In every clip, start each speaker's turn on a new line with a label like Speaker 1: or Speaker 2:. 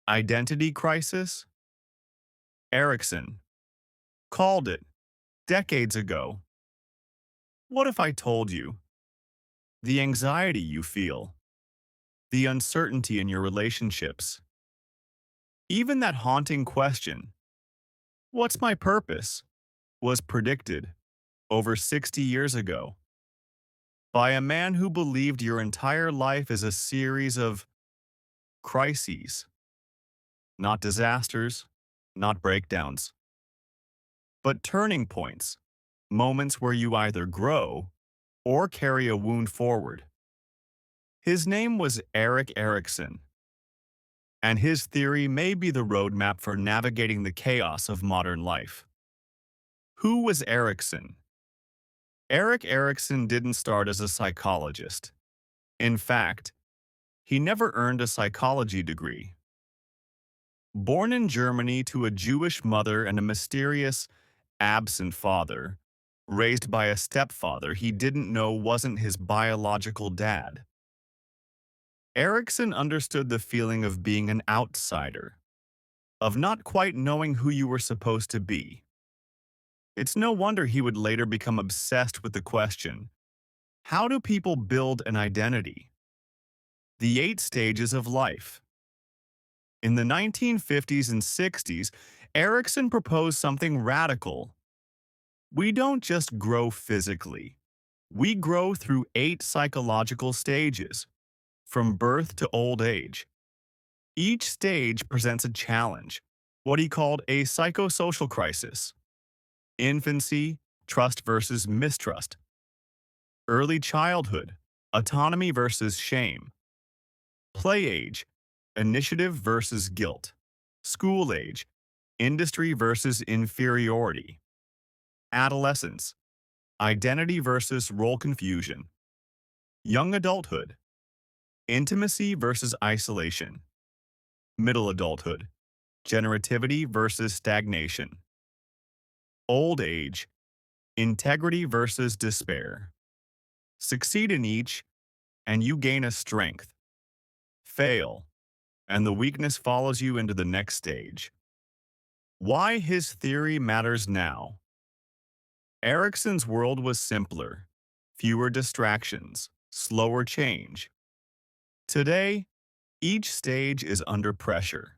Speaker 1: Identity crisis? Erikson called it decades ago. What if I told you the anxiety you feel, the uncertainty in your relationships, even that haunting question, what's my purpose, was predicted over 60 years ago by a man who believed your entire life is a series of crises, not disasters, not breakdowns, but turning points, moments where you either grow or carry a wound forward. His name was Erik Erikson, and his theory may be the roadmap for navigating the chaos of modern life. Who was Erikson? Erik Erikson didn't start as a psychologist. In fact, he never earned a psychology degree. Born in Germany to a Jewish mother and a mysterious, absent father, raised by a stepfather he didn't know wasn't his biological dad, Erikson understood the feeling of being an outsider, of not quite knowing who you were supposed to be. It's no wonder he would later become obsessed with the question, how do people build an identity? The 8 stages of life. In the 1950s and 60s, Erikson proposed something radical. We don't just grow physically. We grow through 8 psychological stages, from birth to old age. Each stage presents a challenge, what he called a psychosocial crisis. Infancy, trust versus mistrust. Early childhood, autonomy versus shame. Play age, initiative versus guilt. School age, industry versus inferiority. Adolescence, identity versus role confusion. Young adulthood, intimacy versus isolation. Middle adulthood, generativity versus stagnation. Old age, integrity versus despair. Succeed in each, and you gain a strength. Fail, and the weakness follows you into the next stage. Why his theory matters now. Erikson's world was simpler, fewer distractions, slower change. Today, each stage is under pressure.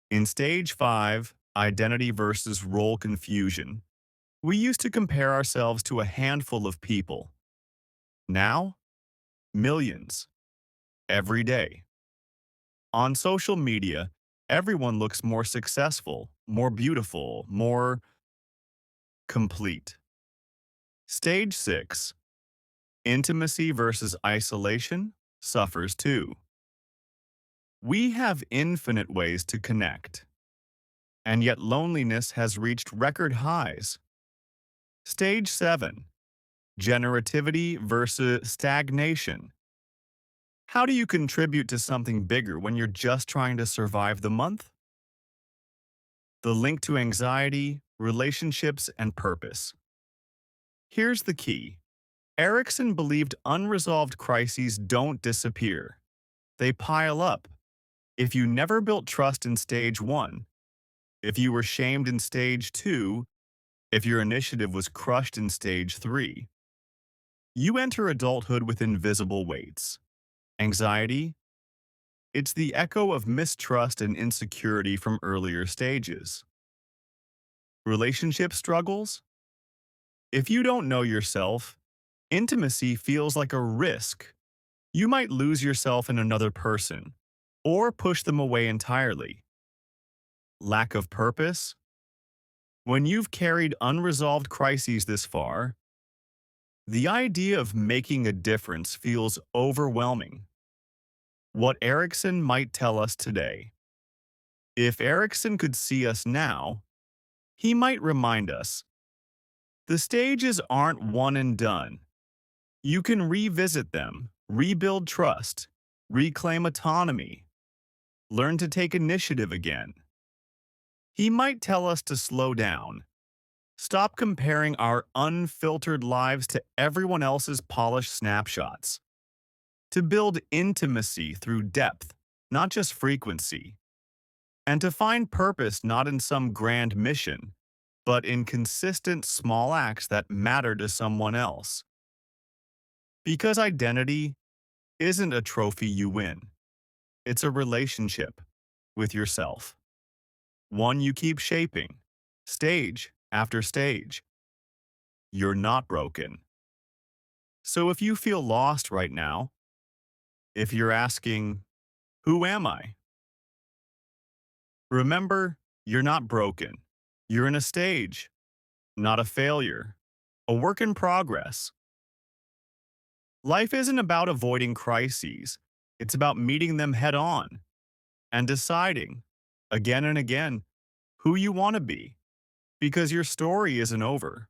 Speaker 1: In stage 5, identity versus role confusion, we used to compare ourselves to a handful of people. Now, millions, every day. On social media, everyone looks more successful, more beautiful, more complete. Stage 6, intimacy versus isolation, suffers too. We have infinite ways to connect, and yet loneliness has reached record highs. Stage 7, generativity versus stagnation. How do you contribute to something bigger when you're just trying to survive the month? The link to anxiety, relationships, and purpose. Here's the key. Erikson believed unresolved crises don't disappear. They pile up. If you never built trust in stage 1, if you were shamed in stage 2, if your initiative was crushed in stage 3, you enter adulthood with invisible weights. Anxiety? It's the echo of mistrust and insecurity from earlier stages. Relationship struggles? If you don't know yourself, intimacy feels like a risk. You might lose yourself in another person, or push them away entirely. Lack of purpose? When you've carried unresolved crises this far, the idea of making a difference feels overwhelming. What Erikson might tell us today. If Erikson could see us now, he might remind us, the stages aren't one and done. You can revisit them, rebuild trust, reclaim autonomy, learn to take initiative again. He might tell us to slow down, stop comparing our unfiltered lives to everyone else's polished snapshots, to build intimacy through depth, not just frequency. and to find purpose not in some grand mission, but in consistent small acts that matter to someone else. Because identity isn't a trophy you win, it's a relationship with yourself, one you keep shaping, stage after stage. You're not broken. So if you feel lost right now, if you're asking, who am I? Remember, you're not broken. You're in a stage, not a failure, a work in progress. Life isn't about avoiding crises. It's about meeting them head on and deciding, again and again, who you want to be, because your story isn't over.